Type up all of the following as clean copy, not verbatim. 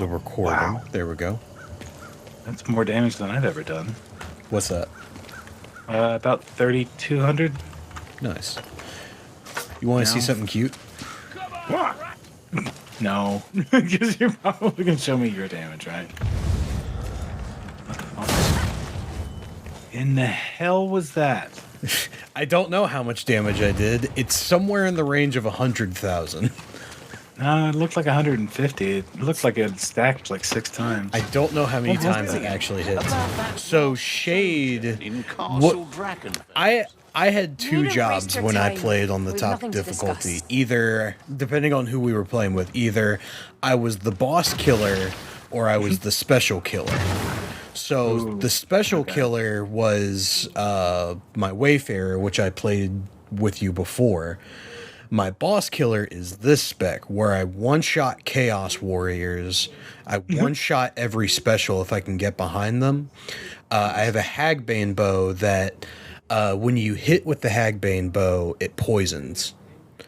recording. Wow. There we go. That's more damage than I've ever done. What's that? About 3,200. Nice. You want to see something cute? No, because you're probably gonna show me your damage, right? What the fuck? In the hell was that? I don't know how much damage I did. It's somewhere in the range of 100,000. No, it looked like 150. It looked like it stacked like 6 times. I don't know how many What was times it that? actually hits. So Shade, I had two jobs when I played on the top difficulty. Either, depending on who we were playing with, either I was the boss killer or I was the special killer. So the special killer was my Wayfarer, which I played with you before. My boss killer is this spec, where I one-shot Chaos Warriors. I one-shot every special if I can get behind them. I have a Hagbane bow that, when you hit with the Hagbane bow, it poisons.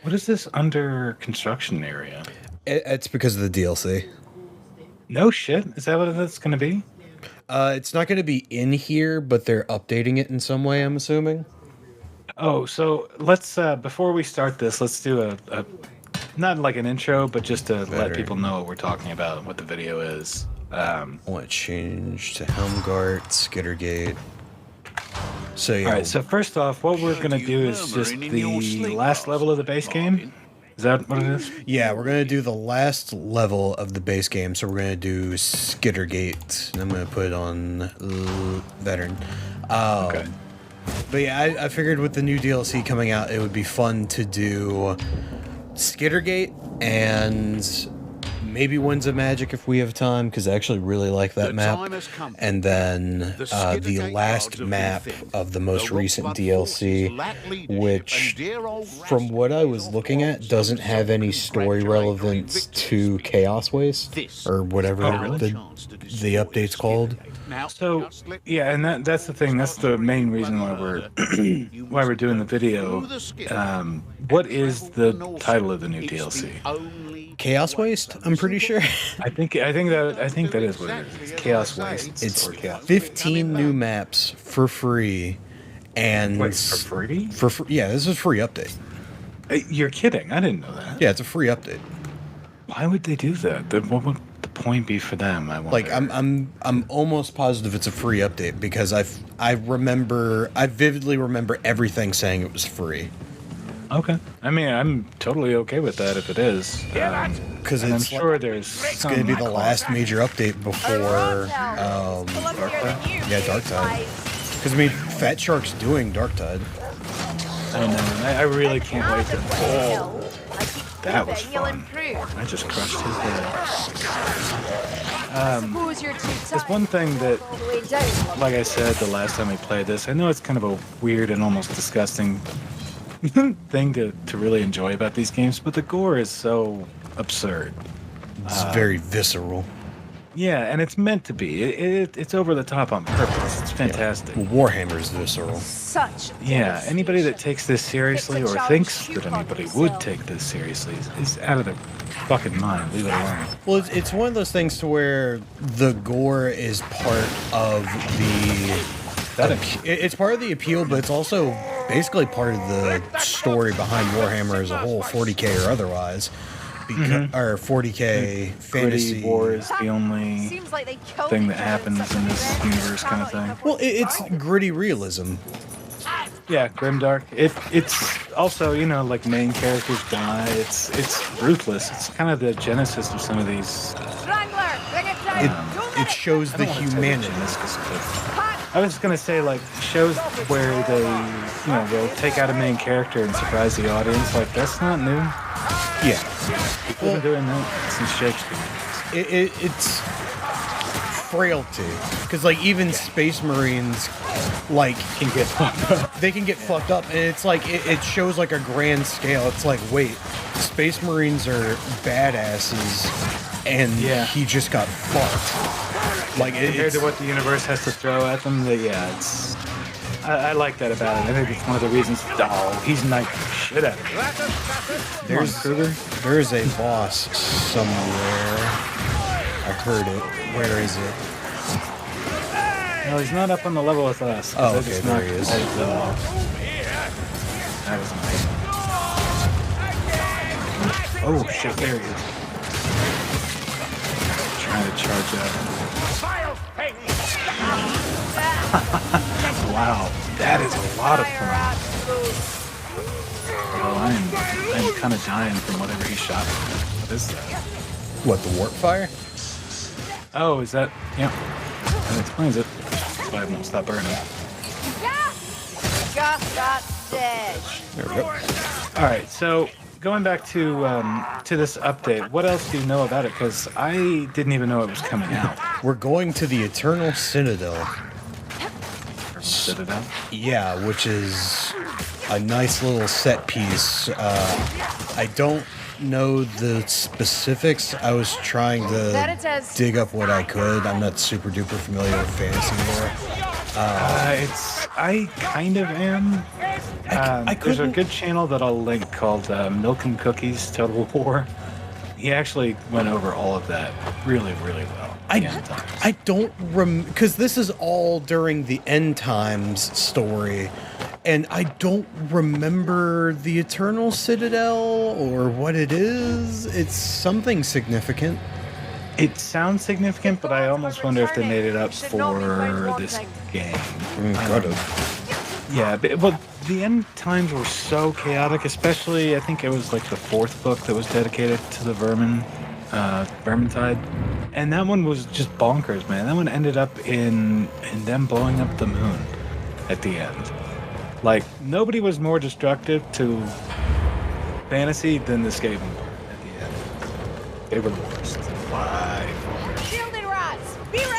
What is this under construction area? It's because of the DLC. No shit. Is that what it's going to be? It's not going to be in here, but they're updating it in some way, I'm assuming. Oh, so let's, before we start this, let's do a not like an intro, but just to let people know what we're talking about, what the video is. I want to change to Helmgart, Skittergate. So yeah. All right, so first off, what we're going to do is just the last level of the base game. Is that what it is? Yeah, we're going to do the last level of the base game, so we're going to do Skittergate. And I'm going to put it on Veteran. Okay. But yeah, I figured with the new DLC coming out, it would be fun to do Skittergate and maybe Winds of Magic if we have time, because I actually really like that map. And then the last map of the most recent DLC, which, from what I was looking at, doesn't have any story relevance to Chaos Waste, or whatever the update's called. So yeah, and that's the thing. That's the main reason why we're doing the video. What is the title of the new DLC? Chaos Waste, I'm pretty sure. I think that is what it is. It's Chaos Waste. It's Chaos 15 new maps for free, and Wait, for free? Yeah, this is a free update. You're kidding! I didn't know that. Yeah, it's a free update. Why would they do that? What would the point be for them? I wonder. Like, I'm almost positive it's a free update because I vividly remember everything saying it was free. Okay. I mean, I'm totally okay with that if it is. Because I'm sure it's going to be the last major update before Darktide. Because I mean, Fat Shark's doing Darktide. I know. I really can't wait to. Oh, that was fun. I just crushed his head. There's one thing that, like I said the last time we played this, I know it's kind of a weird and almost disgusting thing to really enjoy about these games, but the gore is so absurd. It's very visceral. Yeah, and it's meant to be. It's over the top on purpose. It's fantastic. Yeah. Warhammer's visceral. Yeah, anybody that takes this seriously or thinks that anybody would take this seriously is out of their fucking mind. Leave it alone. Well, it's one of those things to where the gore is part of it's part of the appeal, but it's also basically part of the story behind Warhammer as a whole, 40k or otherwise. Or 40k fantasy. War is the only thing that happens in this universe, kind of thing. Well, it's gritty realism. Yeah, grimdark. It's also, like main characters die. It's ruthless. It's kind of the genesis of some of these. It shows the humanity. I was gonna say, like, shows where they, they'll take out a main character and surprise the audience. Like, that's not new. Yeah. People have been doing that since Shakespeare. It's frailty, because like even Space Marines, like, can get fucked up. They can get fucked up, and it's like it shows like a grand scale. It's like, wait, Space Marines are badasses, and he just got fucked. Like compared to what the universe has to throw at them, it's. I like that about it. I think it's one of the reasons. Oh, he's knifing the shit out of it. There's a boss somewhere. heard it. Where is it? No, he's not up on the level with us. Oh, okay, there he is. That was nice. Oh, shit, there he is. Trying to charge up. Wow, that is a lot of fun. Well, I'm kind of dying from whatever he shot. What is that? What, the warp fire? Oh, is that? Yeah, that explains it. That's why I won't stop burning. There we go. All right, so going back to this update, what else do you know about it? Because I didn't even know it was coming out. We're going to the Eternal Citadel. Citadel? Yeah, which is a nice little set piece. I don't know the specifics. I was trying to dig up what I could. I'm not super duper familiar with fantasy lore. I kind of am. There's a good channel that I'll link called Milk and Cookies Total War. He actually went over all of that really, really well. I don't because this is all during the End Times story, and I don't remember the Eternal Citadel or what it is. It's something significant. It sounds significant, but I almost wonder if they made it up for this game. Yeah, but the End Times were so chaotic, especially I think it was like the 4th book that was dedicated to the Vermintide. And that one was just bonkers, man. That one ended up in them blowing up the moon at the end. Like, nobody was more destructive to fantasy than the Skaven were at the end. They were the worst. By far.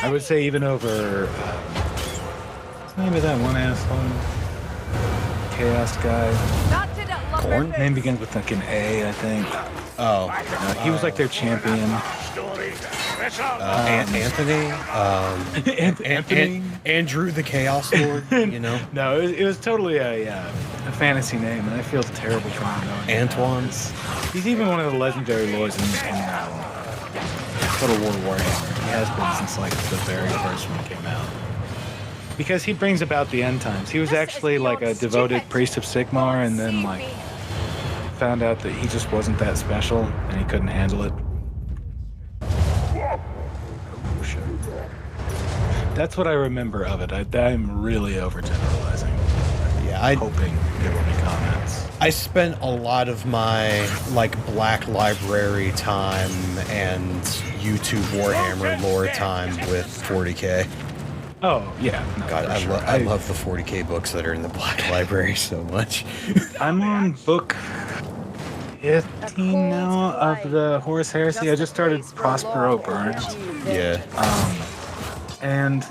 I would say even over... what's the name of that one asshole? Chaos guy. Corn? Name begins with like an A, I think. Oh. He was like their champion. Anthony? Anthony? Andrew the Chaos Lord, you know? No, it was totally a fantasy name, and I feel terrible for him knowing Antoine? He's even one of the legendary lords in Total War Warhammer. He has been since like the very first one came out. Because he brings about the end times. He was actually like a devoted priest of Sigmar, and then like found out that he just wasn't that special, and he couldn't handle it. Oh, shit. That's what I remember of it. I'm really overgeneralizing. Yeah, I'm hoping there will be comments. I spent a lot of my like Black Library time and YouTube Warhammer lore time with 40k. Oh, yeah. No, God, I love the 40k books that are in the Black Library so much. I'm on book 15 now of the Horus Heresy. I just started Prospero Burns. Yeah. And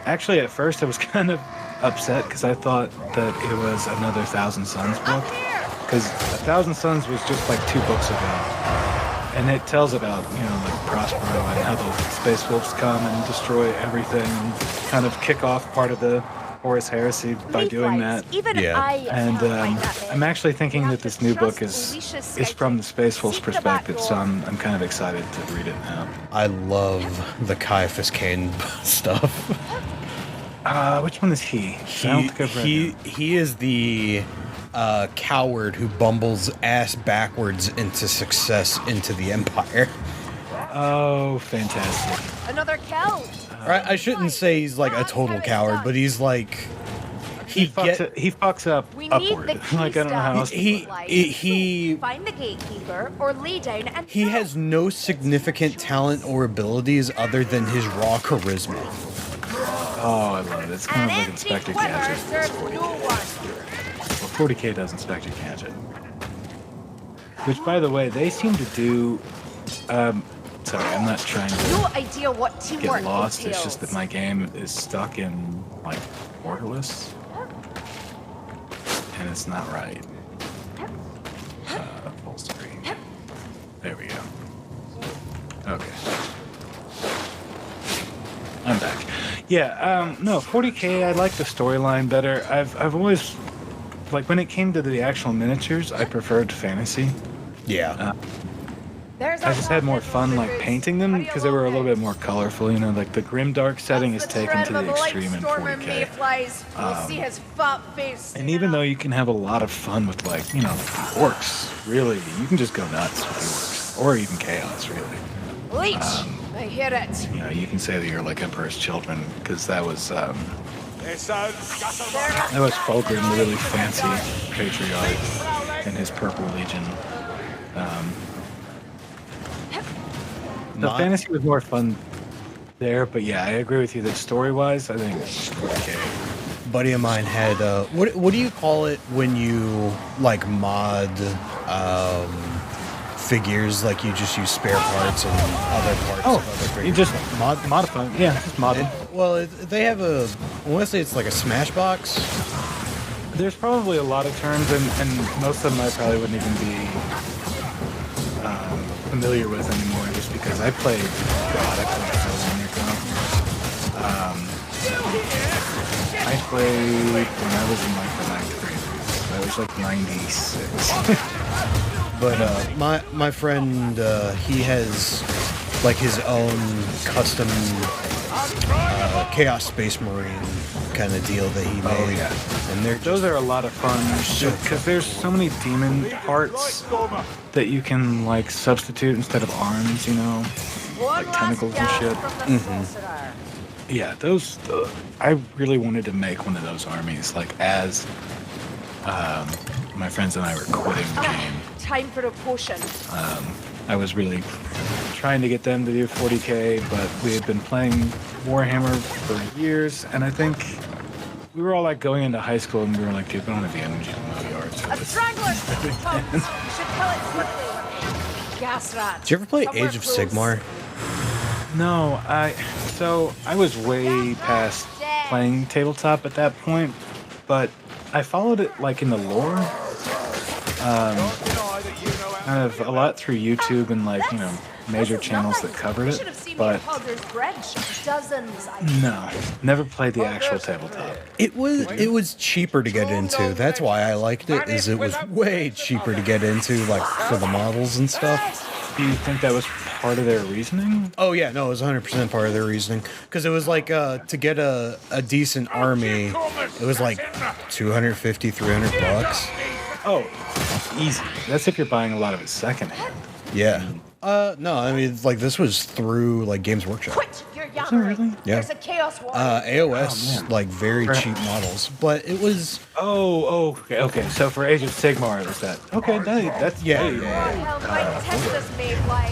actually at first I was kind of upset because I thought that it was another Thousand Suns book. Because A Thousand Suns was just like 2 books ago. And it tells about, like Prospero and how the Space Wolves come and destroy everything and kind of kick off part of the Horus Heresy by doing that. Yeah. And I'm actually thinking that this new book is from the Space Wolves' perspective, so I'm kind of excited to read it now. I love the Caiaphas Cain stuff. Which one is he? He is the coward who bumbles ass backwards into success into the Empire. Oh, fantastic. Another cow. I shouldn't say he's like a total coward, but he's like he fucks up upward. Like I don't know how else. He find the gatekeeper or lay down and he has no significant talent or abilities other than his raw charisma. Oh, I love it. It's kind of like Inspector Gadget. It's 40K. Well, 40K does Inspector Gadget. Which, by the way, they seem to do. Sorry, I'm not trying to no idea what teamwork get lost. entails. It's just that my game is stuck in like borderless, and it's not right. Full screen. There we go. Okay. I'm back. Yeah. No, 40K. I like the storyline better. I've always like when it came to the actual miniatures, I preferred fantasy. Yeah. I just had more fun like painting them because they were a little bit more colorful. You know, like the grimdark setting is taken to the extreme in 40K. And even though you can have a lot of fun with like, you know, orcs, really, you can just go nuts with the orcs, or even chaos, really. Leech, I hear it. You know, you can say that you're like Emperor's Children because that was Fulgrim, the really fancy patriarch, and his Purple Legion. The fantasy was more fun there, but yeah, I agree with you that story-wise, I think it's 40K. Buddy of mine had what do you call it when you like mod figures, like you just use spare parts and other parts of other figures? You just modify, yeah, just mod them. They have I want to say it's like a Smashbox. There's probably a lot of terms, and most of them I probably wouldn't even be familiar with anymore, just because I played so long ago. I played when I was in like the 9th grade. I was like 96. But my friend, he has like his own custom Chaos Space Marine kind of deal that he made. Oh yeah, and those are a lot of fun because there's so many demon parts that you can like substitute instead of arms. You know, like tentacles and shit. Yeah, those. I really wanted to make one of those armies, like as my friends and I were quitting the game. Time for a potion. I was really trying to get them to do 40K, but we had been playing Warhammer for years, and I think we were all like going into high school, and we were like, dude, we don't have the energy to mow yards. A strangler! You should kill it quickly. Gas rat. Did you ever play Age of Sigmar? No, I was way past playing tabletop at that point, but I followed it like in the lore, kind of a lot through YouTube and like, you know, major channels that covered it, but no, never played the actual tabletop. It was cheaper to get into. That's why I liked it. Is it was way cheaper to get into, like for the models and stuff. Do you think that was part of their reasoning? Oh yeah, no, it was 100% part of their reasoning. Because it was like to get a decent army, it was like $250, $300. Oh, easy. That's if you're buying a lot of it secondhand. Yeah. No, I mean, like this was through like Games Workshop. Quit your yammering. Really? Yeah. There's a chaos war. AOS, like very cheap models, but it was. Oh, okay. So for Age of Sigmar, it was that. Okay, that's Yeah.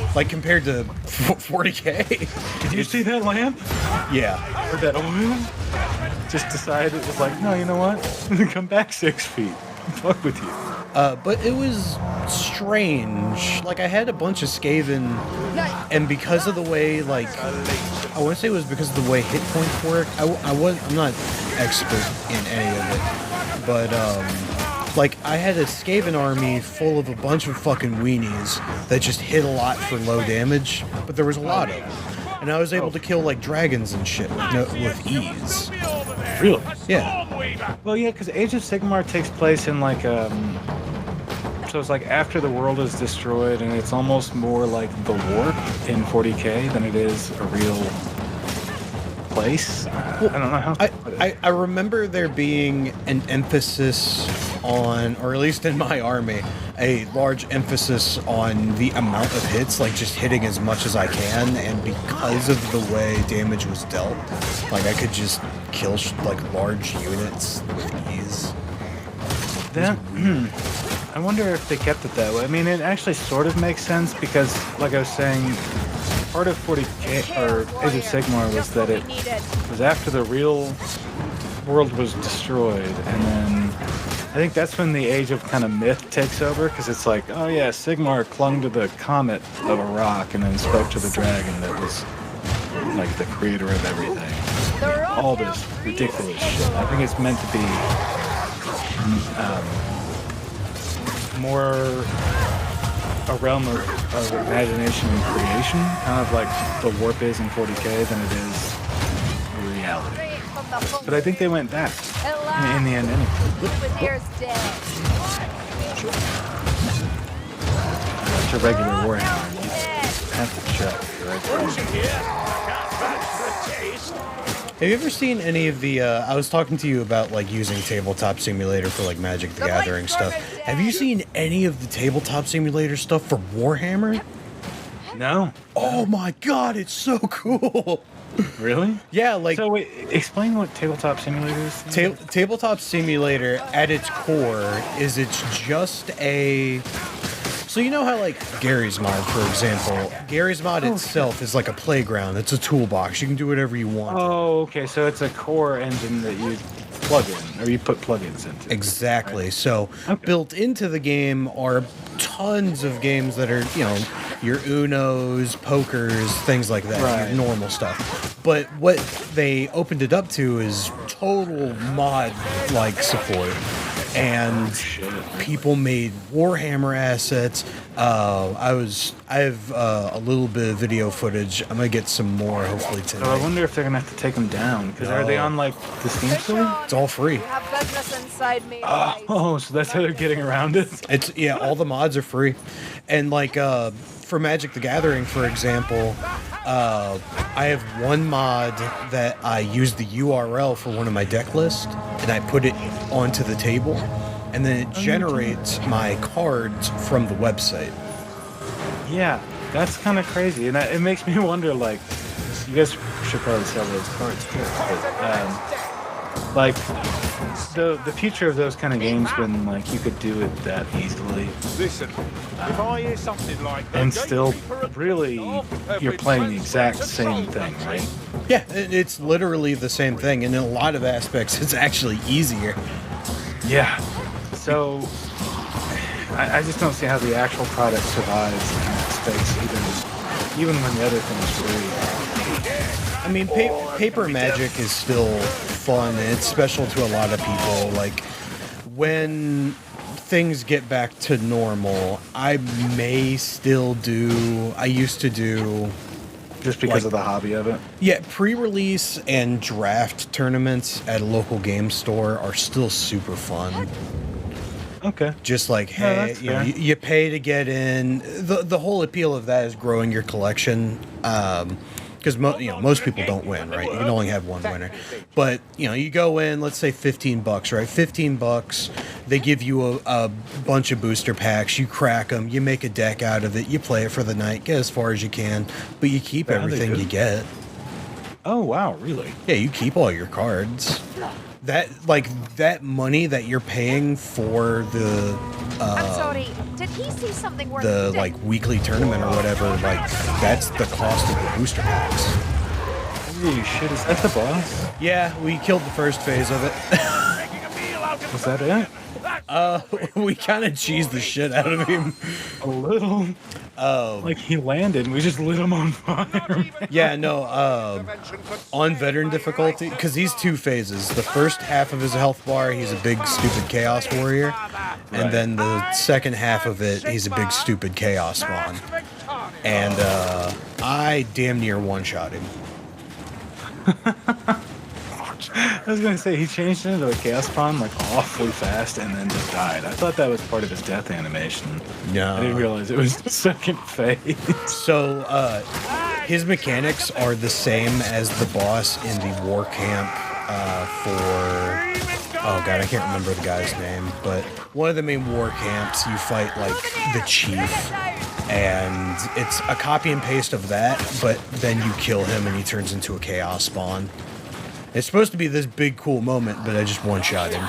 Like Like compared to 40K. Did you see that lamp? Yeah. Or that oil? Just decided it was like, no, you know what? Come back 6 feet. Fuck with you. But it was strange. Like I had a bunch of Skaven, and because of the way, like, I want to say it was because of the way hit points work. I'm not expert in any of it, but like I had a Skaven army full of a bunch of fucking weenies that just hit a lot for low damage, but there was a lot of them, and I was able to kill like dragons and shit with ease. Really? Yeah. Well, yeah, because Age of Sigmar takes place in like so it's like after the world is destroyed, and it's almost more like the warp in 40K than it is a real place. I don't know how to put it. I remember there being an emphasis on, or at least in my army, a large emphasis on the amount of hits, like just hitting as much as I can, and because of the way damage was dealt, like I could just kill like large units with ease. That, I wonder if they kept it that way. I mean, it actually sort of makes sense because, like I was saying, part of 40K or Age of Sigmar was that it was after the real world was destroyed, and then I think that's when the age of kind of myth takes over, because it's like, oh yeah, Sigmar clung to the comet of a rock and then spoke to the dragon that was like the creator of everything. All this ridiculous shit. I think it's meant to be more a realm of imagination and creation, kind of like the warp is in 40K than it is reality. But I think they went back in the end anyway. just a regular Warhammer. You have to check the right version. Have you ever seen any of the, I was talking to you about, like, using Tabletop Simulator for, like, Magic the Gathering stuff. Have you seen any of the Tabletop Simulator stuff for Warhammer? No. Oh my god, it's so cool! Really? Yeah, like... So wait, explain what Tabletop Simulator is. Tabletop Simulator, at its core, is it's just a... So you know how, like, Gary's Mod, for example, Gary's Mod itself is like a playground. It's a toolbox. You can do whatever you want. Oh, okay. So it's a core engine that you plug in, or you put plugins into. Exactly. Right? So built into the game are tons of games that are, you know, your Unos, pokers, things like that, Right. your normal stuff. But what they opened it up to is total mod-like support. And people made Warhammer assets. I have a little bit of video footage. I'm gonna get some more hopefully So I tonight. wonder if they're gonna have to take them down, because are they on like the Steam store? It's all free. You have business inside me. Oh, so that's how they're getting around it. It's yeah, all the mods are free, and like for Magic the Gathering, for example, I have one mod that I use the URL for one of my deck lists, and I put it onto the table, and then it generates my cards from the website. Yeah, that's kind of crazy, and it makes me wonder. Like, you guys should probably sell those cards too. But, like, the future of those kind of games when like you could do it that easily. Listen, if I hear something like that, And still, really, you're playing the exact same thing, right? Yeah, it's literally the same thing, and in a lot of aspects, it's actually easier. Yeah. So, I just don't see how the actual product survives in that space, even when the other thing is free. I mean, paper magic is still fun, and it's special to a lot of people. Like, when things get back to normal, I used to do... Just because Like- of the hobby of it? Yeah, pre-release and draft tournaments at a local game store are still super fun. Okay. Just like, No, hey, that's you know, fair. you pay to get in. The whole appeal of that is growing your collection. Because most people don't win, right? You can only have one winner. But you go in, let's say $15, right? $15. They give you a bunch of booster packs. You crack them. You make a deck out of it. You play it for the night. Get as far as you can, but you keep Yeah, they everything do. you get. Oh, wow, really? Yeah, you keep all your cards. That money that you're paying for the I'm sorry. Did he see something worth the doing? like weekly tournament or whatever, like that's the cost of the booster packs. Holy shit, is that the boss? Yeah, we killed the first phase of it. Was that it? We kind of cheesed the shit out of him. A little. Like he landed and we just lit him on fire. Yeah, no, on veteran difficulty, because he's two phases. The first half of his health bar, he's a big stupid chaos warrior, and then the second half of it, he's a big stupid chaos spawn. And I damn near one-shot him. I was gonna say he changed into a chaos spawn like awfully fast and then just died. I thought that was part of his death animation. No. I didn't realize it was the second phase. So, his mechanics are the same as the boss in the war camp oh god, I can't remember the guy's name, but one of the main war camps, you fight like the chief, and it's a copy and paste of that, but then you kill him and he turns into a chaos spawn. It's supposed to be this big cool moment, but I just one-shot him.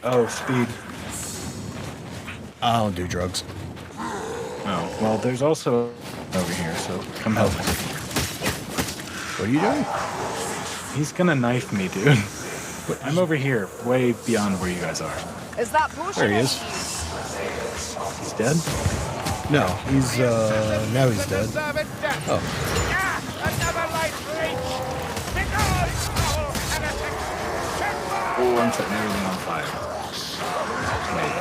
Oh, speed. I don't do drugs. Oh, well, there's also over here, so come help me. What are you doing? He's gonna knife me, dude. I'm over here, way beyond where you guys are. Is that potion? There he is. He's dead? No, he's, now he's dead. Oh. Oh, I'm setting everything on fire. Wait,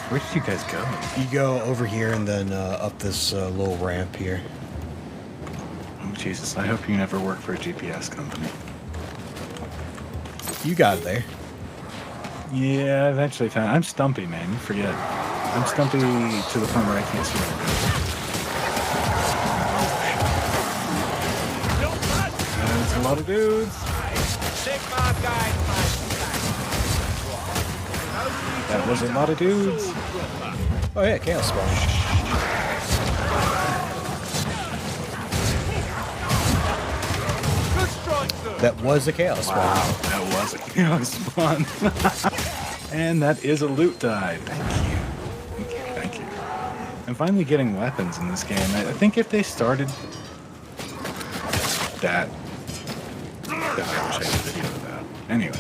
where did you guys go? You go over here and then up this little ramp here. Oh, Jesus, I hope you never work for a GPS company. You got it there. Yeah, I eventually found. I'm stumpy, man. You forget. I'm stumpy to the point where I can't see it. It's a lot of dudes. That was a lot of dudes. Oh yeah, Chaos Spawn. That was a Chaos Spawn. Wow, that was a Chaos Spawn. And that is a loot die. Thank you. Thank you, thank you. I'm finally getting weapons in this game. I think if they started that... God, I wish I had a video of that. Anyway.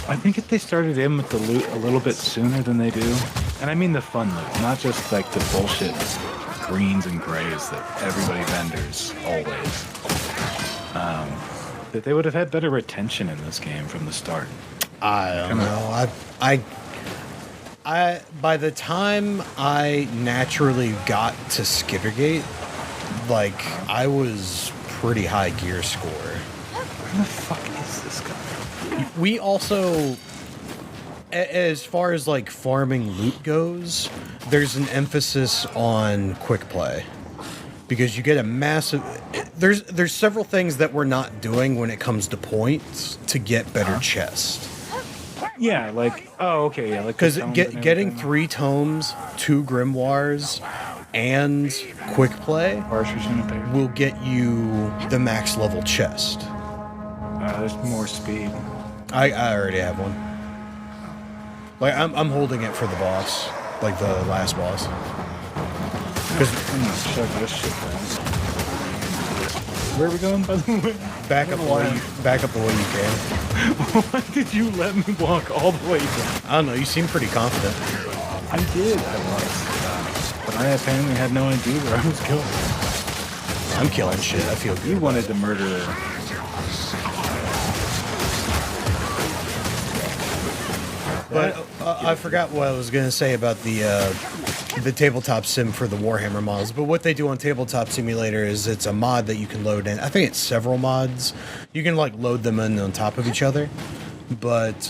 I think if they started in with the loot a little bit sooner than they do, and I mean the fun loot, not just like the bullshit greens and grays that everybody vendors always, that they would have had better retention in this game from the start. I don't know. I by the time I naturally got to Skittergate, like I was pretty high gear score. Where the fuck is this guy? We also, as far as like farming loot goes, there's an emphasis on quick play because you get a massive. There's several things that we're not doing when it comes to points to get better chest. Yeah, like okay, yeah, like because getting 3 tomes, 2 grimoires, and quick play will get you the max level chest. There's more speed. I already have one. Like I'm holding it for the boss, like the last boss. Because I'm gonna shove this shit down. Where are we going, by the way? Back up the way you can. Why did you let me walk all the way down? I don't know. You seem pretty confident. I did. I was, but I apparently had no idea where I was going. I'm killing shit. I feel good. You wanted to murder her. But I forgot what I was going to say about the tabletop sim for the Warhammer mods. But what they do on Tabletop Simulator is it's a mod that you can load in. I think it's several mods. You can like load them in on top of each other. But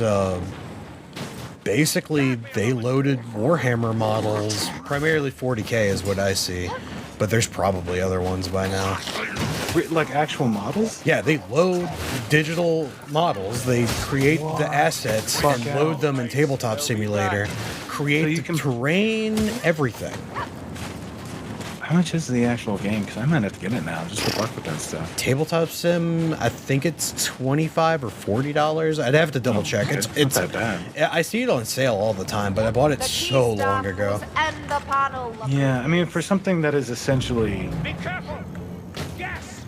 basically, they loaded Warhammer models. Primarily 40k is what I see. But there's probably other ones by now. Like actual models? Yeah, they load digital models. They create the assets and load them in Tabletop Simulator. Create the terrain, everything. How much is the actual game? Because I might have to get it now just to fuck with that stuff. Tabletop Sim, I think it's $25 or $40. I'd have to double check. It's not that bad. I see it on sale all the time, but I bought it so long ago. Yeah, I mean, for something that is essentially... Be careful! Gas!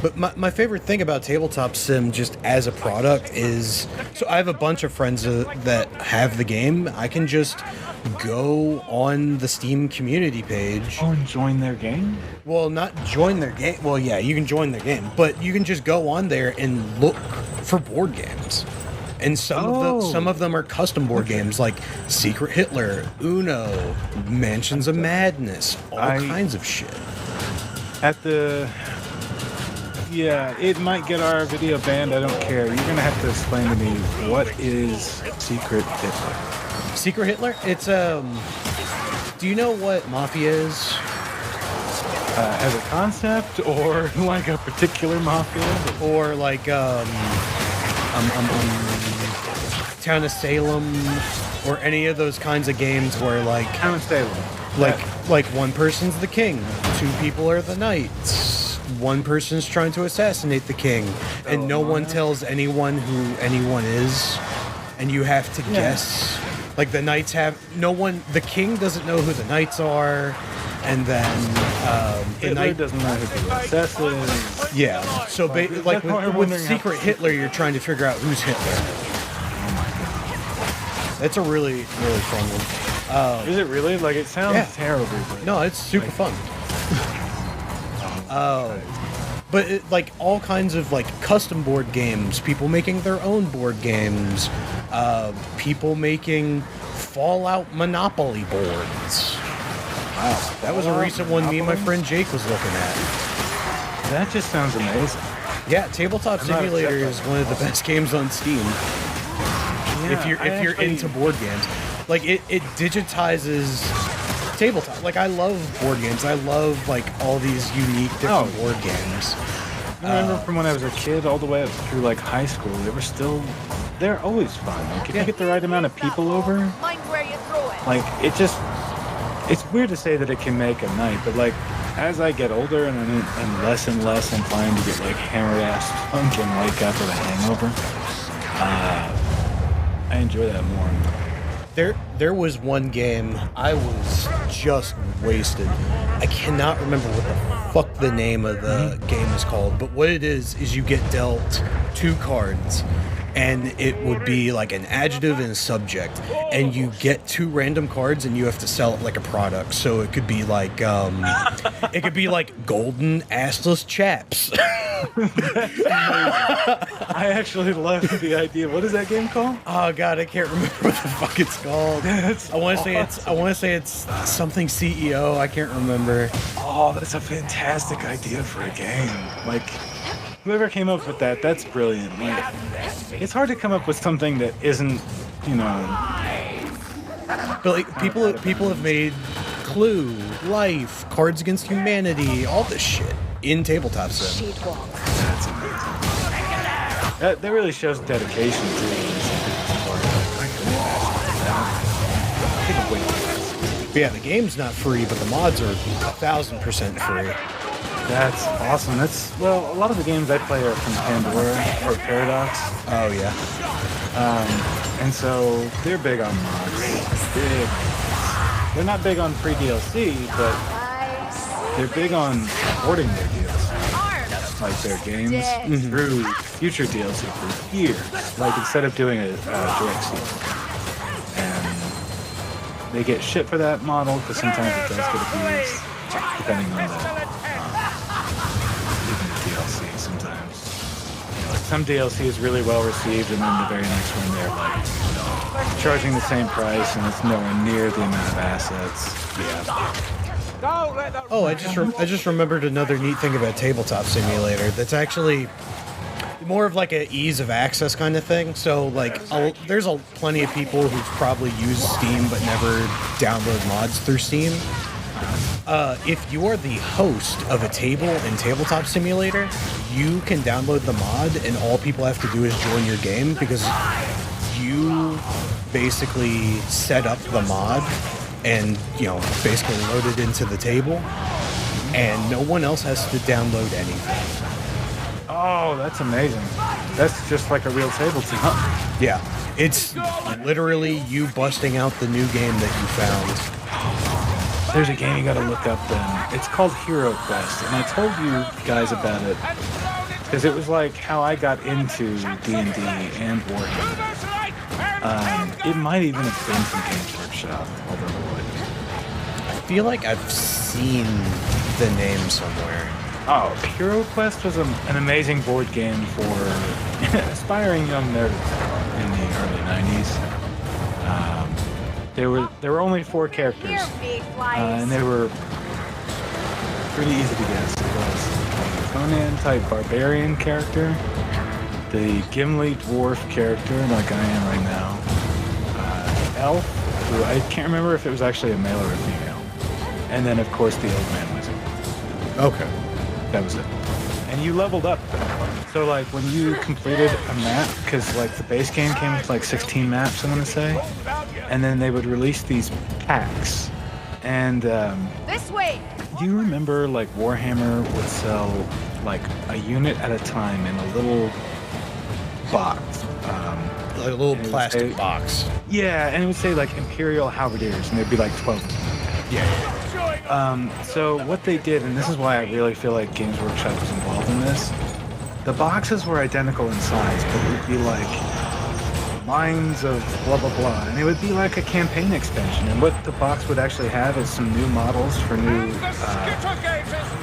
But my favorite thing about Tabletop Sim just as a product is, so I have a bunch of friends that have the game. I can just go on the Steam community page. Oh, and join their game? Well, not join their game. Well, yeah, you can join their game, but you can just go on there and look for board games. And some of them are custom board games like Secret Hitler, Uno, Mansions of Madness, all kinds of shit. Yeah, it might get our video banned. I don't care. You're gonna have to explain to me what is Secret Hitler. Secret Hitler? It's do you know what Mafia is? As a concept, or like a particular Mafia, or like Town of Salem, or any of those kinds of games where like Town of Salem, like one person's the king, 2 people are the knights. One person's trying to assassinate the king, and no one tells anyone who anyone is, and you have to guess. Like the knights the king doesn't know who the knights are, and then the knight doesn't know who the assassin is. Yeah, so like with Secret Hitler, you're trying to figure out who's Hitler. That's a really, really fun one. Is it really? Like, it sounds terrible. No, it's super fun. But like all kinds of like custom board games, people making their own board games, people making Fallout Monopoly boards. Wow, that was a recent one me and my friend Jake was looking at. That just sounds amazing. Yeah, Tabletop I'm not Simulator upset is by one of the best games on Steam. If you're into board games, like it digitizes tabletop. Like I love board games. I love like all these unique different board games. I remember from when I was a kid all the way up through like high school, they're always fun. Like if you get the right amount of people over, Mind where you throw it. like it's weird to say that it can make a night, but like as I get older and less inclined to get like hammer-ass drunk and wake up with a hangover, I enjoy that more. There was one game I was just wasted. I cannot remember what the fuck the name of the game is called, but what it is you get dealt 2 cards, and it would be like an adjective and a subject, and you get 2 random cards and you have to sell it like a product. So it could be like golden assless chaps. I actually love the idea. What is that game called? Oh god, I can't remember what the fuck it's called. I want to say it's something CEO. I can't remember. Oh, that's a fantastic idea for a game. Like, whoever came up with that, that's brilliant. Like, it's hard to come up with something that isn't, you know. But like people have made Clue, Life, Cards Against Humanity, all this shit in tabletop sim. That's amazing. That really shows dedication to But yeah, the game's not free, but the mods are 1,000% free. That's awesome. Well, a lot of the games I play are from Pandora or Paradox. Oh yeah. And so they're big on mods. Big. They're not big on free DLC, but they're big on supporting their DLC, like their games, through future DLC for years. Like instead of doing a direct sequel. And they get shit for that model because sometimes it does get abused, depending on even the DLC sometimes. Like some DLC is really well received, and then the very next one they're like charging the same price, and it's nowhere near the amount of assets. Yeah. Oh, I just remembered another neat thing about Tabletop Simulator. That's actually more of like a ease of access kind of thing. So like, there's plenty of people who've probably used Steam but never download mods through Steam. If you are the host of a table in Tabletop Simulator, you can download the mod, and all people have to do is join your game because you basically set up the mod and, you know, basically load it into the table, and no one else has to download anything. Oh, that's amazing. That's just like a real tabletop. Yeah, it's literally you busting out the new game that you found. There's a game you gotta look up then. It's called Hero Quest, and I told you guys about it because it was like how I got into D&D and Warhammer. It might even have been from Games Workshop, although it wouldn't. I feel like I've seen the name somewhere. Oh, Hero Quest was an amazing board game for aspiring young nerds in the early 90s. There were only 4 characters, and they were pretty easy to guess. It was a Conan-type barbarian character, the Gimli dwarf character, like I am right now, elf, who I can't remember if it was actually a male or a female, and then of course the old man wizard. Okay. That was it. And you leveled up. So like when you completed a map, because like the base game came with like 16 maps, I want to say, and then they would release these packs. And This way. do you remember like Warhammer would sell like a unit at a time in a little box? Like a little plastic box. Yeah, and it would say like Imperial Halberdiers, and there'd be like 12 of them. Yeah. So what they did, and this is why I really feel like Games Workshop was involved in this, the boxes were identical in size, but it would be like lines of blah blah blah, and it would be like a campaign expansion. And what the box would actually have is some new models for new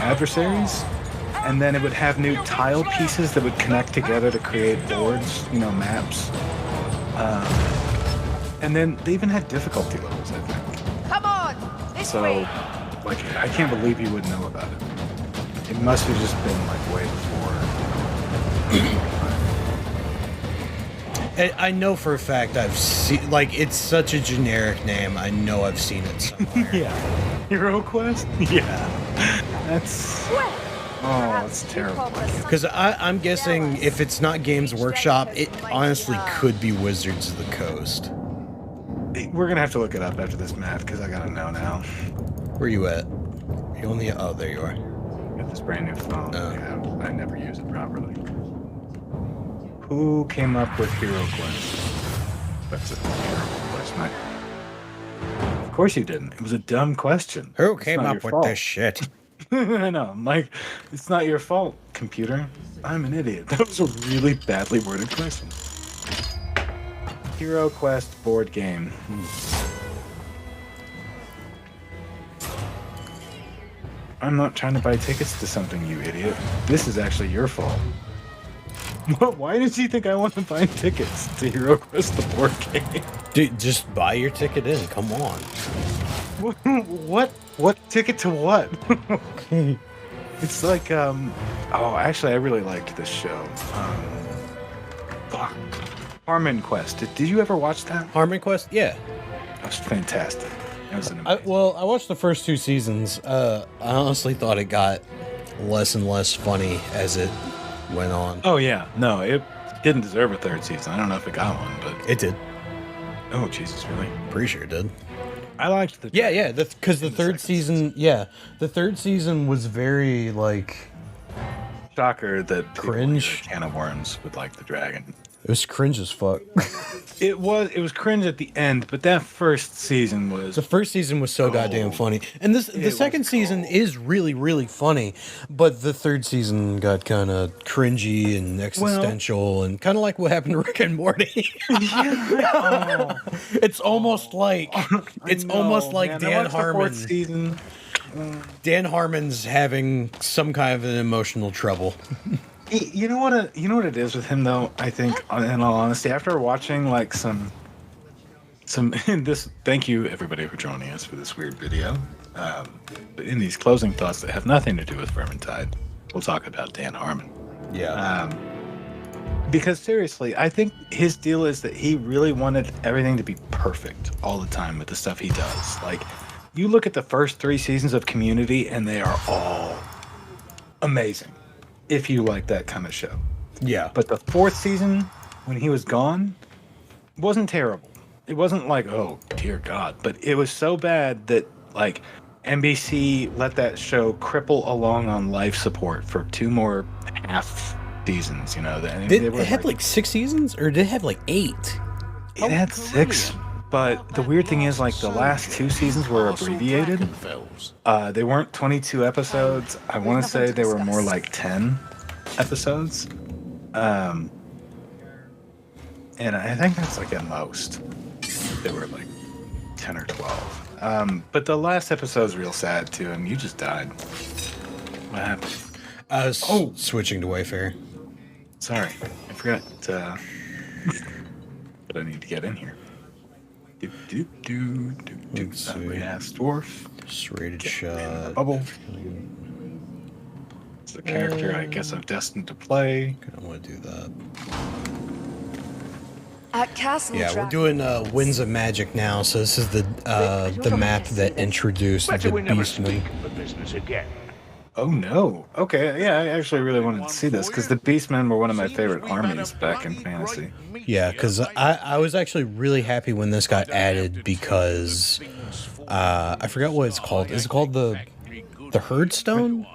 adversaries, and then it would have new tile pieces that would connect together to create boards, you know, maps. And then they even had difficulty levels, I think. Come on. This So, way. like, I can't believe you wouldn't know about it. It must have just been like way before I know for a fact I've seen, like, it's such a generic name. I know I've seen it somewhere. Yeah. Hero Quest? Yeah. That's... Oh, that's terrible. Because I'm guessing if it's not Games Workshop, it honestly could be Wizards of the Coast. We're going to have to look it up after this, Matt, because I got to know now. Where you at? You on the... Oh, there you are. Got this brand new phone. Yeah, I never use it properly. Who came up with Hero Quest? That's a Hero Quest, Mike. Of course you didn't. It was a dumb question. Who came up with this shit? I know, Mike. It's not your fault, computer. I'm an idiot. That was a really badly worded question. Hero Quest board game. I'm not trying to buy tickets to something, you idiot. This is actually your fault. Why did you think I want to buy tickets to Hero Quest the board game? Dude, just buy your ticket in. Come on. What ticket to what? It's like, oh, actually, I really liked this show. Harmon Quest. Did you ever watch that? Harmon Quest? Yeah. That was fantastic. That was an I watched the first 2 seasons. I honestly thought it got less and less funny as it went on. Oh, yeah. No, it didn't deserve a 3rd season. I don't know if it got one, but... It did. Oh, Jesus, really? Pretty sure it did. I liked the... Yeah, because the 3rd season... Yeah, the 3rd season was very, like... Shocker that cringe. A can of worms with, like, the dragon. It was cringe as fuck. It was cringe at the end, but that first season was... The first season was so goddamn funny. And the second season is really, really funny, but the 3rd season got kind of cringy and existential and kind of like what happened to Rick and Morty. It's almost like... Dan Harmon... Season. Dan Harmon's having some kind of an emotional trouble. You know what it is with him though. I think, in all honesty, after watching like some this. Thank you everybody for joining us for this weird video. But in these closing thoughts that have nothing to do with Vermintide, we'll talk about Dan Harmon. Yeah. Because seriously, I think his deal is that he really wanted everything to be perfect all the time with the stuff he does. Like, you look at the first 3 seasons of Community, and they are all amazing. If you like that kind of show. Yeah. But the 4th season, when he was gone, wasn't terrible. It wasn't like, oh, dear God. But it was so bad that, like, NBC let that show cripple along on life support for 2 more half seasons, you know. It had like 6 seasons? Or did it have like 8? It had 6. But the weird thing is, like, the last 2 seasons were abbreviated. They weren't 22 episodes. I want to say they were more like 10 episodes. And I think that's like at most. They were like 10 or 12. But the last episode's real sad too, and you just died. What happened? I was switching to Wayfair. Sorry, I forgot. But I need to get in here. Ugly ass dwarf. Serrated shot. Bubble. It's the character I guess I'm destined to play. I don't want to do that. At Castle we're doing Winds of Magic now, so this is the map that introduced the Beastmen. Oh no. Okay, yeah, I actually really wanted to see this because the Beastmen were one of my favorite armies back in Fantasy. Yeah, because I was actually really happy when this got added because I forgot what it's called. Is it called the Herdstone?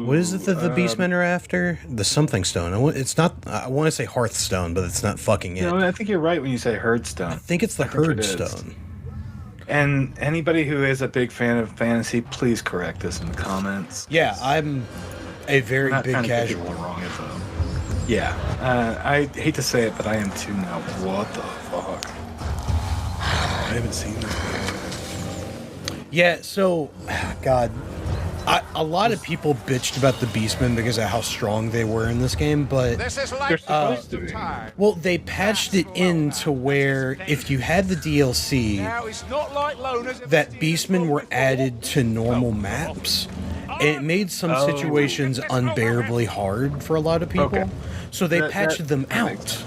What is it that the Beastmen are after? The something stone. It's not. I want to say Hearthstone, but it's not fucking it. No, I think you're right when you say Herdstone. I think it's the Herdstone. And anybody who is a big fan of fantasy, please correct us in the comments. Yeah, I'm a very big casual. Wrong info. Yeah, I hate to say it, but I am too now. What the fuck? I haven't seen this. Yeah, so, God, a lot of people bitched about the Beastmen because of how strong they were in this game, but This is like well, they patched it in to where if you had the DLC, now it's not like loners that Beastmen were added to normal maps, It made some situations unbearably hard for a lot of people. Okay. So they patched them that out. makes sense.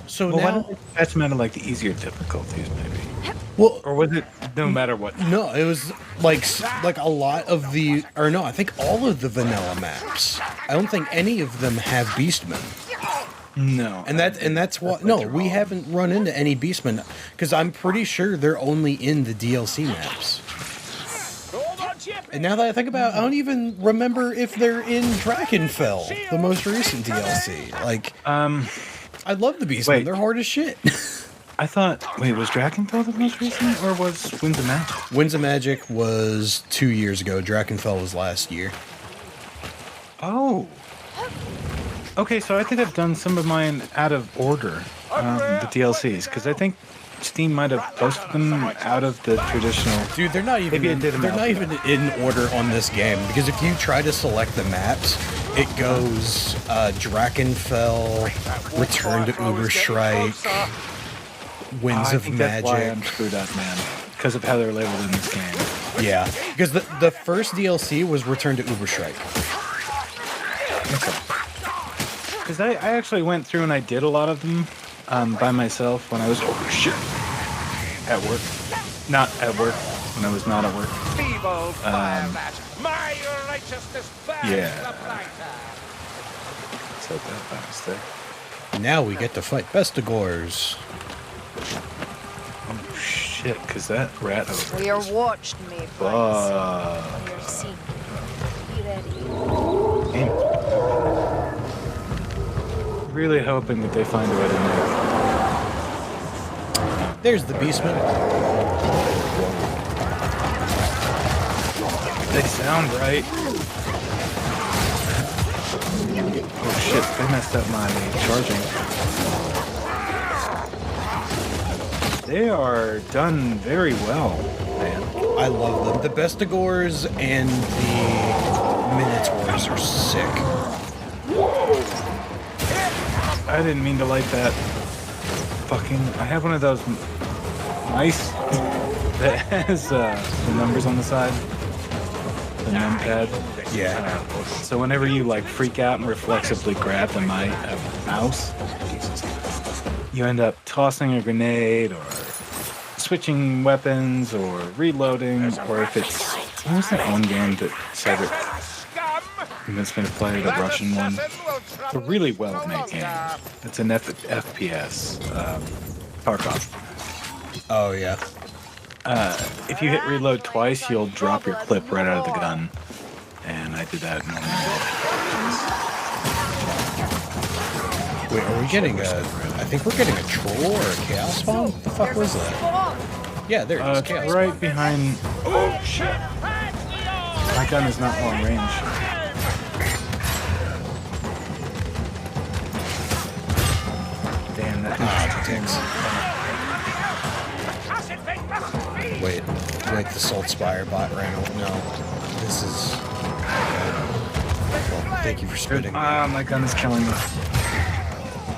So Well, why now, don't they patch them out of like the easier difficulties, maybe? well, Or was it no matter what? no, it was like a lot of the, or no, I think all of the vanilla maps. I don't think any of them have beastmen. No. And that's what we haven't run into any beastmen because I'm pretty sure they're only in the DLC maps. And now that I think about it, I don't even remember if they're in Drakenfell, the most recent DLC. Like, I love the beastmen; Wait. they're hard as shit. I thought. Wait, was Drakenfell the most recent, or was Winds of Magic? Winds of Magic was 2 years ago. Drakenfell was last year. Oh. Okay, so I think I've done some of mine out of order, the DLCs, because I think Steam might have posted them out of the traditional. Dude, they're not even. Maybe I did them They're out not even in order on this game because if you try to select the maps, it goes Drakenfell, Return to Uberstrike, Winds I of think that's why I'm Magic. screwed up, man, because of how they're labeled in this game. Yeah, because the first DLC was Return to Uberstrike. Because I actually went through and I did a lot of them by myself when I was at work. Not at work, when I was not at work. Feeble firebat, my righteousness burns Yeah. the brighter. Said that by mistake. Now we get to fight Bestigors. Oh shit, because that rat over We are watched, mayflies. Fuck. We are seen. Be ready. Damn. Really hoping that they find a way to make. There's the Beastman. They sound right. Oh shit, they messed up my charging. They are done very well, man. I love them. The Bestigors and the Minotaurs are sick. I didn't mean to light that. Fucking, I have one of those mice that has the numbers on the side. The numpad. Yeah. So whenever you like freak out and reflexively grab the mouse, you end up tossing a grenade or switching weapons or reloading, or if it's, what was that one game that Cedric convinced me to play, the Russian one? It's a really well-made game. It's an FPS, Tarkov. Oh yeah. If you hit reload twice, you'll drop your clip right out of the gun. And I did that in one minute. Wait, are we getting I think we're getting a troll or a chaos spawn? What the fuck was that? Yeah, there it is. It's Chaos right behind. Oh shit! My gun is not long range. Damn that. Ah, dicks. Wait, the Salt Spire bot ran out. No, this is. Well, thank you for spitting. My gun is killing me.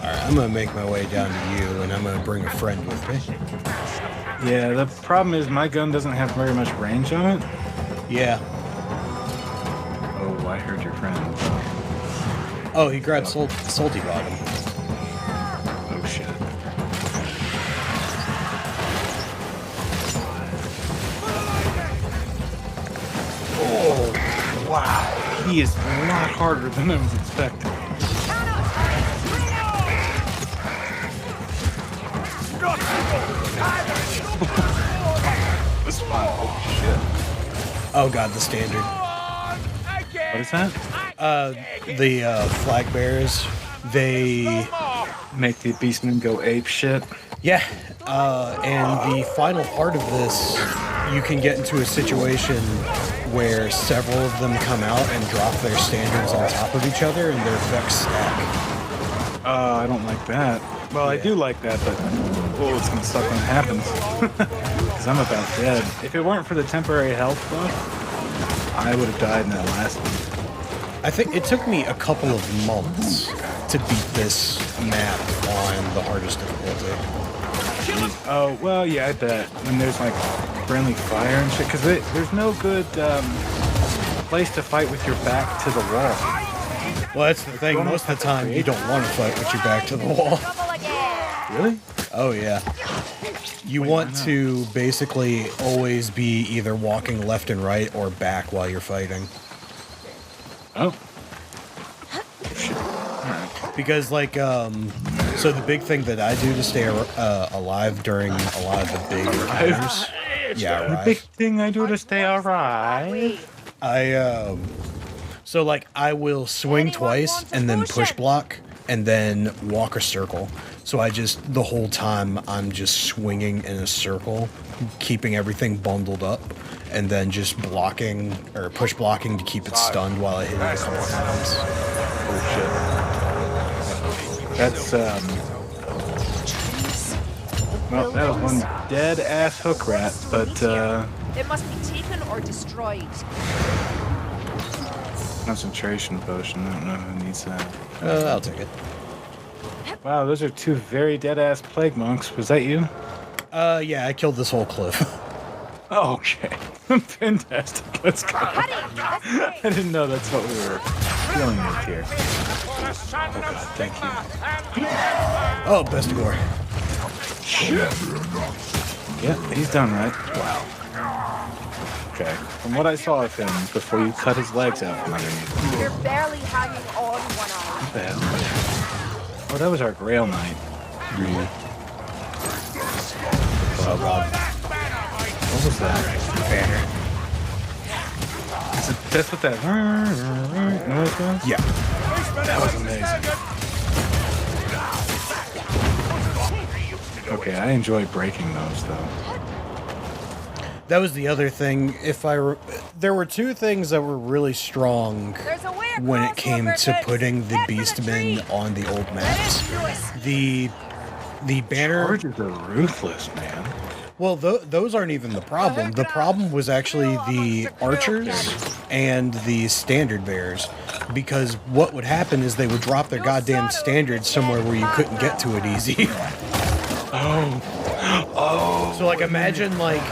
Alright, I'm gonna make my way down to you, and I'm gonna bring a friend with me. Yeah, the problem is my gun doesn't have very much range on it. Yeah. Oh, I heard your friend. Oh, he grabbed Salty Bottom. Oh shit. Oh, wow. He is a lot harder than I was expecting. This one. Oh shit. Oh god, the standard. What is that? The flag bearers, they... Make the beastmen go ape shit. Yeah, and the final part of this, you can get into a situation where several of them come out and drop their standards on top of each other and their effects stack. I don't like that. Well, I do like that, but it's gonna suck when it happens. Because I'm about dead. If it weren't for the temporary health buff, I would have died in that last one. I think it took me a couple of months to beat this map on the hardest difficulty. Oh, well, yeah, I bet. When there's like friendly fire and shit, because there's no good place to fight with your back to the wall. Well, that's the thing. Most of the time, you don't want to fight with your back to the wall. Really? Oh, yeah. You want to basically always be either walking left and right or back while you're fighting. Oh. Because, like, so the big thing that I do to stay alive during a lot of the big encounters. Yeah, The right. big thing I do to stay alive. So, like, I will swing twice and then push block and then walk a circle. So the whole time, I'm just swinging in a circle, keeping everything bundled up, and then just blocking, or push blocking to keep it stunned while I hit it a couple times. Oh, shit. That's, well, that was one dead-ass hook rat, but, It must be taken or destroyed. concentration potion. I don't know who needs that. I'll take it. Wow, those are two very dead-ass plague monks. Was that you? Yeah, I killed this whole cliff. Oh, okay. Fantastic. Let's go. I didn't know that's what we were dealing with here. Oh, God, thank you. Oh, Bestigor. Yeah, he's done right. Wow. Okay. From what I saw of him before you cut his legs out from underneath. You're barely hanging on one arm. What the hell? Oh, that was our Grail Knight. Oh, God. What was that? Banner. That's what that noise was? Yeah. That was amazing. Okay, I enjoy breaking those, though. That was the other thing. There were two things that were really strong when it came to putting the Beastmen on the old maps. The banner. Chargers are ruthless, man. Well, those aren't even the problem. The problem was actually the archers and the standard bearers, because what would happen is they would drop their goddamn standard somewhere where you couldn't get to it easy. Oh. So, like, imagine, like,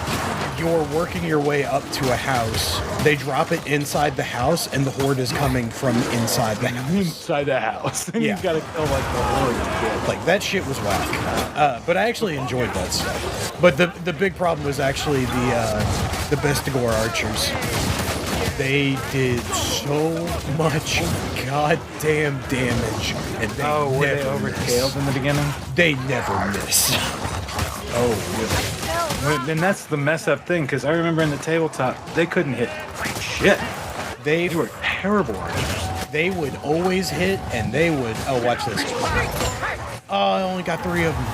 you're working your way up to a house, they drop it inside the house, and the horde is coming from inside the house. Inside the house. And Yeah. you gotta kill, like, the horde to get. Like, that shit was whack. But I actually enjoyed that stuff. But the big problem was actually the Bestigor archers. They did so much goddamn damage, and they Oh, were they never overscaled miss. in the beginning? They never miss. Oh, really? And that's the mess up thing, because I remember in the tabletop, they couldn't hit shit. They were terrible archers. They would always hit, and they would... Oh, watch this. Oh, I only got 3 of them.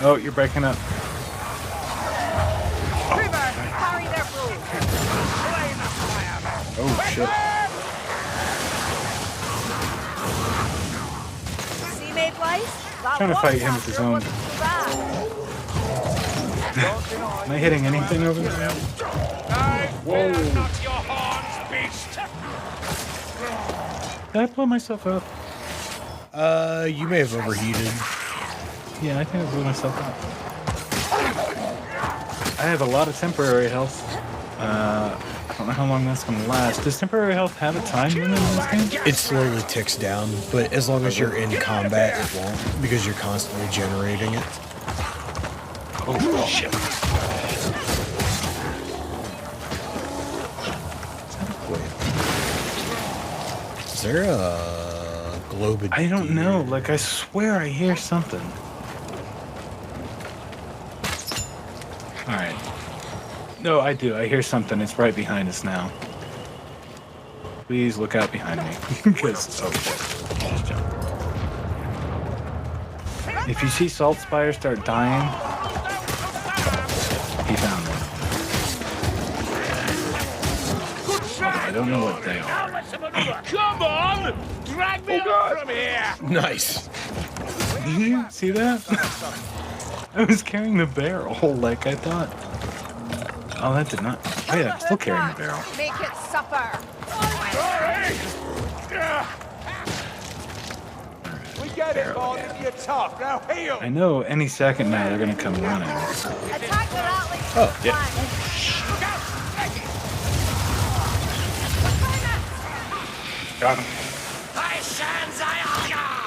Oh, you're breaking up. Carry their food. Oh, shit. See, made life? Trying to fight him with his own. Am I hitting anything over there? Whoa. Not your horns, beast. Did I blow myself up? You may have overheated. Yeah, I think I blew myself up. I have a lot of temporary health. I don't know how long that's going to last. Does temporary health have a time limit in this game? It slowly ticks down, but as long as you're in combat, it won't, because you're constantly generating it. Oh, shit. Is there a globe? I don't know. Like, I swear I hear something. Alright. No, I do. I hear something. It's right behind us now. Please look out behind me. Because, oh shit. Just jump. If you see Salt Spire start dying, he found them. I don't know what they are. Come on! Drag me out from here! Nice. Did you see that? I was carrying the barrel like I thought. Oh, that did not. Oh yeah, I'm still carrying the barrel. Make it suffer. We get it, Bond. You're tough. Now heal. I know any second now they're gonna come running. Attack the Rattling. Oh, yeah. Got him.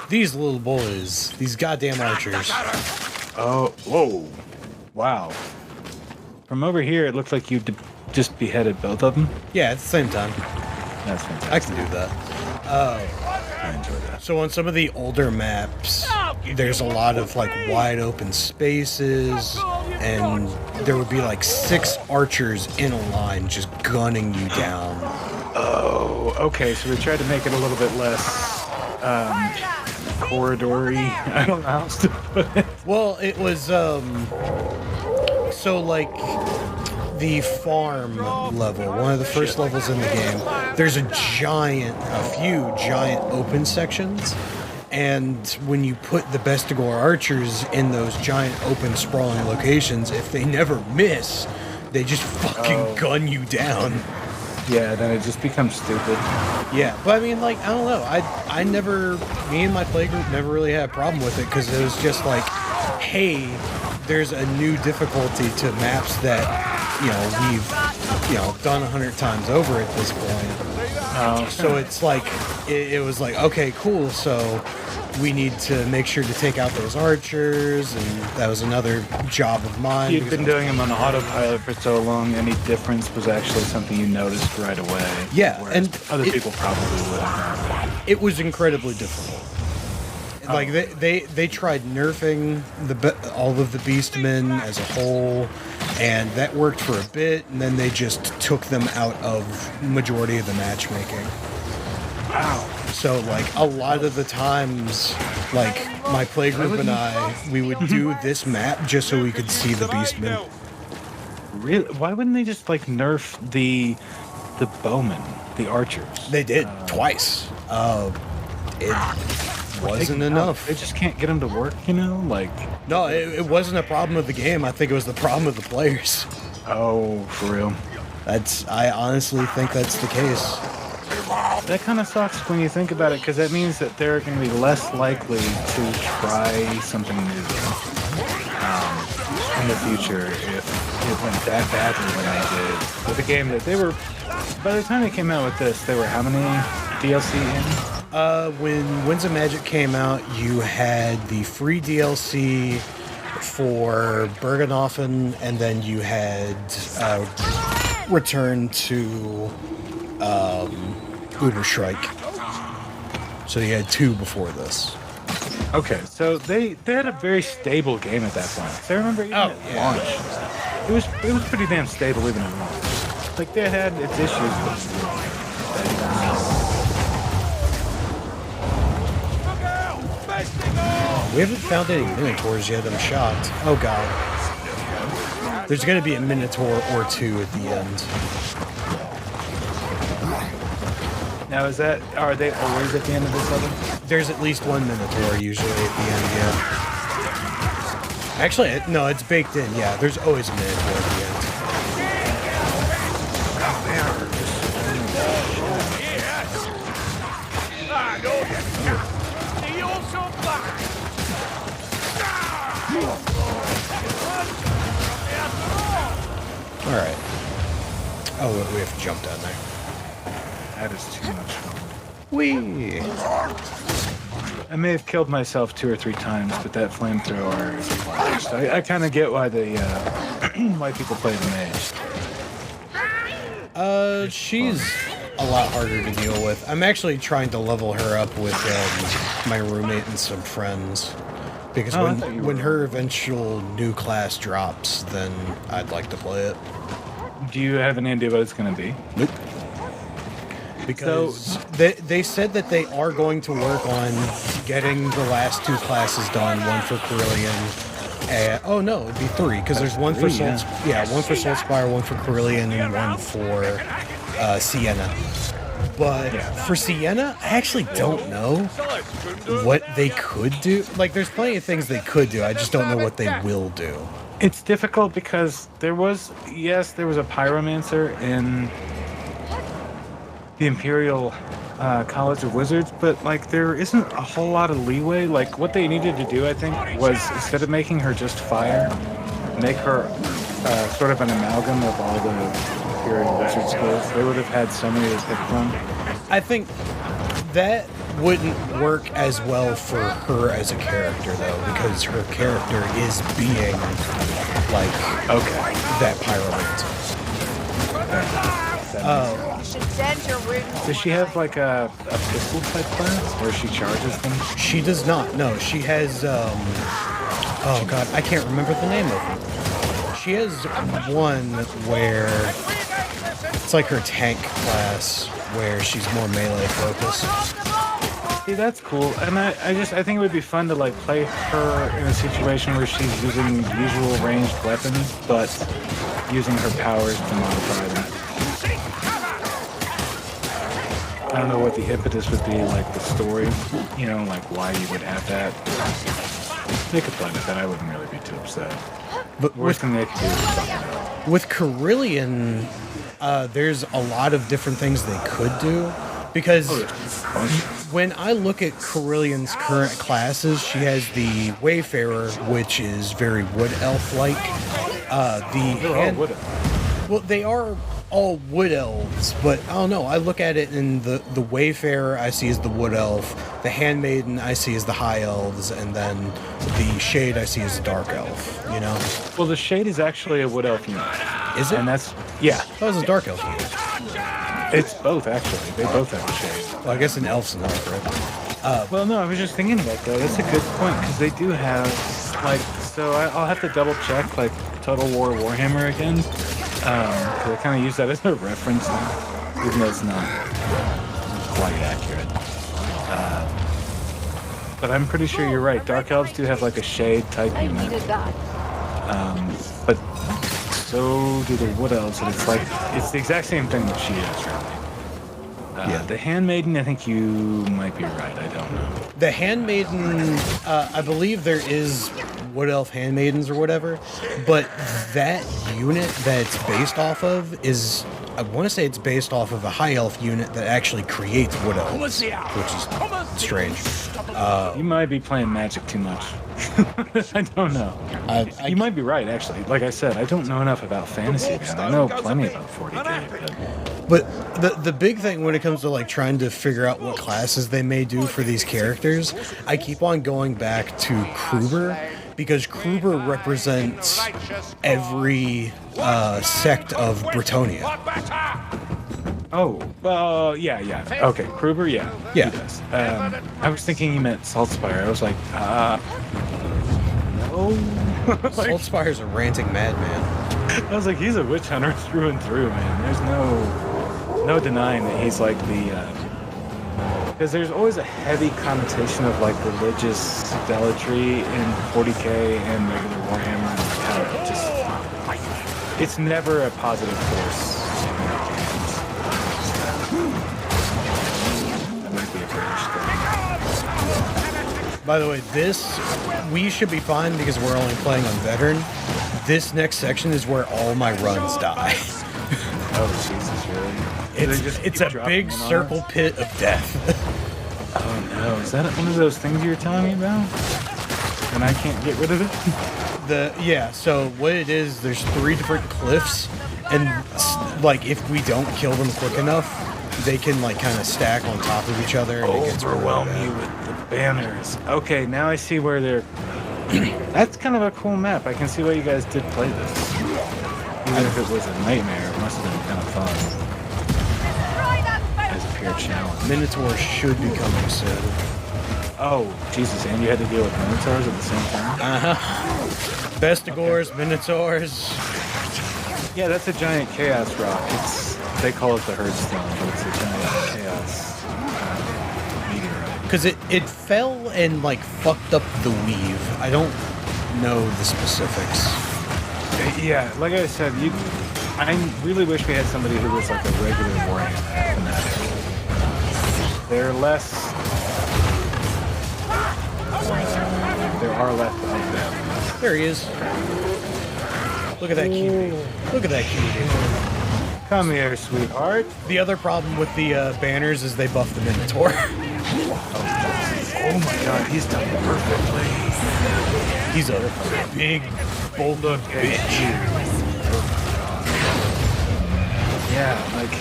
These little boys, these goddamn archers. Oh, whoa. Wow. From over here, it looked like you just beheaded both of them. Yeah, at the same time. That's fantastic. I can do that. I enjoy that. So on some of the older maps, there's a lot of like wide open spaces, and there would be like 6 archers in a line just gunning you down. Oh, okay. So we tried to make it a little bit less corridory. I don't know how else to put it. Well, it was so like the farm level, one of the first levels in the game. There's a few giant open sections. And when you put the Bestigor archers in those giant open sprawling locations, if they never miss, they just fucking gun you down. Yeah, then it just becomes stupid. Yeah, but I mean, like, I don't know. Me and my playgroup never really had a problem with it because it was just like, hey, there's a new difficulty to maps that, we've, done 100 times over at this point. So it's like, it was like, okay, cool, so we need to make sure to take out those archers, and that was another job of mine. You've been doing them on autopilot for so long, any difference was actually something you noticed right away. Yeah, and other people probably wouldn't have. It was incredibly difficult. Like, they tried nerfing all of the Beastmen as a whole, and that worked for a bit, and then they just took them out of majority of the matchmaking. Wow. So, like, a lot of the times, like, my playgroup and I, we would do this map just so we could see the Beastmen. Really? Why wouldn't they just, like, nerf the bowmen, the archers? They did, twice. It wasn't enough. They just can't get them to work, Like... No, it wasn't a problem of the game. I think it was the problem of the players. Oh, for real? I honestly think that's the case. That kind of sucks when you think about it, because that means that they're going to be less likely to try something new in the future if it went that badly when they did. With a game that they were, by the time they came out with this, they were how many DLC in? When Winds of Magic came out, you had the free DLC for Bergenhofen, and then you had Return to Uberschreik. So you had 2 before this. Okay, so they had a very stable game at that point. So I remember even at launch, it was pretty damn stable even at launch. Like, they had its issues, but we haven't found any Minotaurs yet, I'm shocked. Oh god. There's gonna be a Minotaur or 2 at the end. Now, are they always at the end of this level? There's at least 1 Minotaur usually at the end, yeah. Actually, no, it's baked in, yeah. There's always a Minotaur at the end. Alright. Oh, we have to jump down there. That is too much fun. Whee! I may have killed myself 2 or 3 times, but that flamethrower is a blast. I kind of get why why people play the mage. She's a lot harder to deal with. I'm actually trying to level her up with my roommate and some friends. Because when her eventual new class drops, then I'd like to play it. Do you have any idea what it's going to be? Nope. Because they said that they are going to work on getting the last 2 classes done, one for Carillion. Oh no, it'd be 3, because there's one for Salt, one for Saltspire, one for Carillion, and one for Sienna. But for Sienna, I actually don't know what they could do. Like, there's plenty of things they could do. I just don't know what they will do. It's difficult because there was a pyromancer in the Imperial College of Wizards, but like there isn't a whole lot of leeway. Like, what they needed to do, I think, was instead of making her just fire, make her sort of an amalgam of all the Imperial Wizard skills. They would have had so many to pick from. I think That wouldn't work as well for her as a character, though, because her character is being, like, that pyromancer. You should send your Wyrms. Does she have like a pistol type class where she charges them? She does not. No, she has. Oh God, I can't remember the name of it. She has one where it's like her tank class, where she's more melee focused. See, that's cool. And I think it would be fun to like play her in a situation where she's using usual ranged weapons, but using her powers to modify them. I don't know what the impetus would be, like the story, you know, like why you would have that. They could play with that. I wouldn't really be too upset. But Worst thing they could do is fucking out. with Carillion, there's a lot of different things they could do. Because when I look at Carillion's current classes, she has the Wayfarer, which is very Wood Elf-like. Well, they are all Wood Elves, but I don't know. I look at it in the Wayfarer I see as the Wood Elf, the Handmaiden I see as the High Elves, and then the Shade I see as the Dark Elf, you know? Well, the Shade is actually a Wood Elf unit. Is it? And that's, yeah. That was a Dark Elf unit. It's both, actually. They both have a Shade. Well, I guess an Elf's an Elf, right? Well, no, I was just thinking about that. That's a good point, because they do have, like, so I'll have to double check, like, Total War Warhammer again, because I kind of use that as a reference now, even though it's not quite accurate. But I'm pretty sure you're right. Dark Elves do have, like, a Shade type I unit. needed that. But so do the Wood Elves, and it's like, it's the exact same thing that she is, really. Yeah. The Handmaiden, I think you might be right. I don't know. The Handmaiden, I believe there is Wood Elf Handmaidens or whatever, but that unit that it's based off of is, I want to say it's based off of a High Elf unit that actually creates Wood Elves, which is strange. You might be playing Magic too much. I don't know. You might be right, actually. Like I said, I don't know enough about fantasy, man. I know plenty about 40k, But the big thing when it comes to like trying to figure out what classes they may do for these characters, I keep on going back to Kruber, because Kruber represents every sect of Bretonia. Oh, well, yeah. Okay, Kruber, yeah. Yeah. He does. I was thinking you meant Saltspire. I was like, no. Saltspire's a ranting madman. I was like, he's a witch hunter through and through, man. There's no denying that he's like the, because there's always a heavy connotation of like religious zealotry in 40k and regular Warhammer. How it just, it's never a positive force. That might be a British thing. By the way, we should be fine because we're only playing on Veteran. This next section is where all my runs die. Oh, Jesus, really? It's a big circle pit of death. Oh no, is that one of those things you were telling me about? And I can't get rid of it? So what it is, there's 3 different cliffs, and like if we don't kill them quick enough, they can like kind of stack on top of each other and it gets really Overwhelm bad. you with the banners. Okay, now I see where they're... That's kind of a cool map. I can see why you guys did play this. Even if it was a nightmare, it must have been kind of fun. As a pure challenge. Minotaur should be coming soon. Oh, Jesus, and you had to deal with Minotaurs at the same time? Bestigors, Minotaurs. Yeah, that's a giant chaos rock. They call it the Herdstone, but it's a giant chaos meteorite. Because it fell and like fucked up the weave. I don't know the specifics. Yeah, like I said, I really wish we had somebody who was like a regular Warhammer fanatic. They're less... there are less of them. There he is. Look at that cutie. Look at that cutie. Come here, sweetheart. The other problem with the banners is they buff the Minotaur. Oh my god, he's done perfectly. He's a big, bulldog bitch. Yeah, like...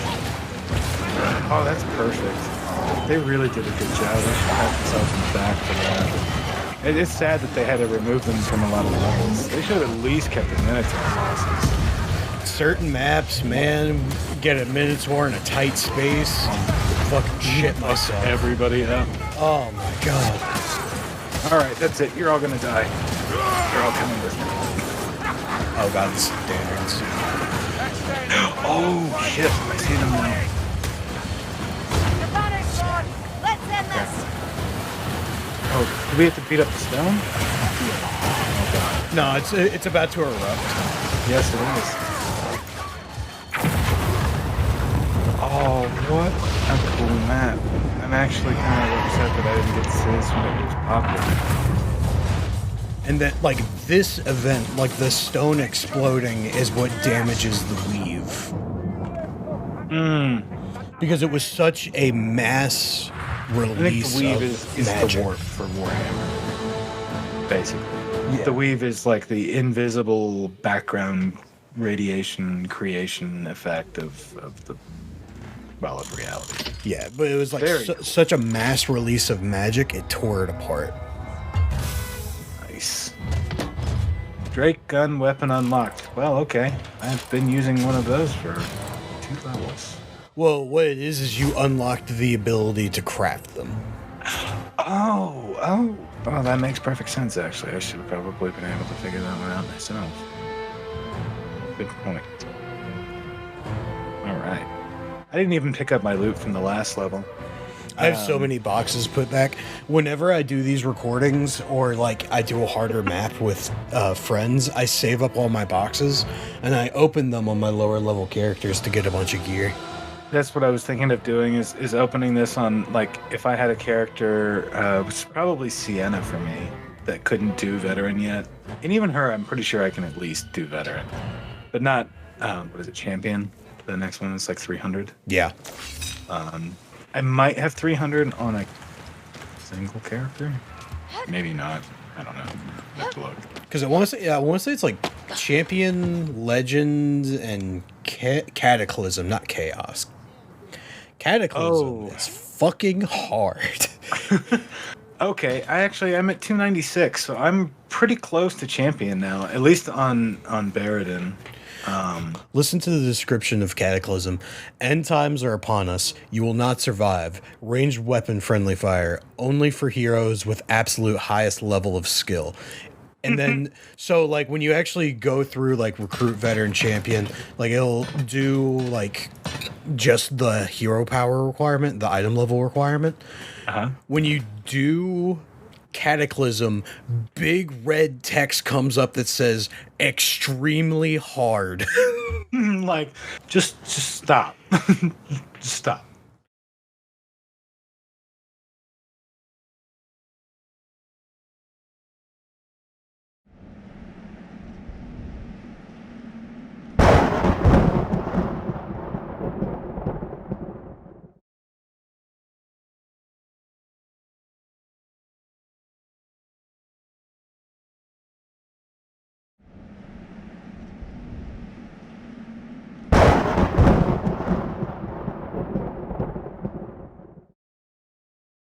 Oh, that's perfect. They really did a good job. They should pat themselves in the back for that. It's sad that they had to remove them from a lot of levels. They should have at least kept the Minotaur bosses. Certain maps, man, get a Minotaur in a tight space. Fucking shit myself. Everybody up. Oh my god. Alright, that's it. You're all gonna die. You're all coming with me. Oh god, this is standards. Oh shit, I see them now. Let's end this. Oh, do we have to beat up the stone? No, it's about to erupt. Yes, it is. Oh, what a cool map. I'm actually kind of upset that I didn't get Sis when it was popular. And that, like, this event, like the stone exploding, is what damages the weave. Because it was such a mass release. I think the weave of is magic. the warp for Warhammer, basically. Yeah. The weave is like the invisible background radiation creation effect of reality. Yeah, but it was like Very cool. such a mass release of magic, it tore it apart. Nice. Drake gun weapon unlocked. Well, okay. I've been using one of those for 2 levels. Well, what it is you unlocked the ability to craft them. Oh, that makes perfect sense, actually. I should have probably been able to figure that one out myself. Good point. All right. I didn't even pick up my loot from the last level. I have so many boxes put back. Whenever I do these recordings or like I do a harder map with friends, I save up all my boxes and I open them on my lower level characters to get a bunch of gear. That's what I was thinking of doing is opening this on, like, if I had a character, which is probably Sienna for me, that couldn't do veteran yet. And even her, I'm pretty sure I can at least do veteran. But not, what is it, champion? The next one is like 300. Yeah. I might have 300 on a single character. Maybe not. I don't know. I have to look. Because I want to say it's like champion, legend, and cataclysm, not chaos. Cataclysm is fucking hard. Okay, I'm at 296, so I'm pretty close to champion now, at least on Baradin. Listen to the description of Cataclysm. End times are upon us. You will not survive. Ranged weapon friendly fire. Only for heroes with absolute highest level of skill. And then, so, like, when you actually go through, like, recruit veteran champion, like, it'll do, like, just the hero power requirement, the item level requirement. When you do Cataclysm, big red text comes up that says extremely hard. Like, just stop. Just stop.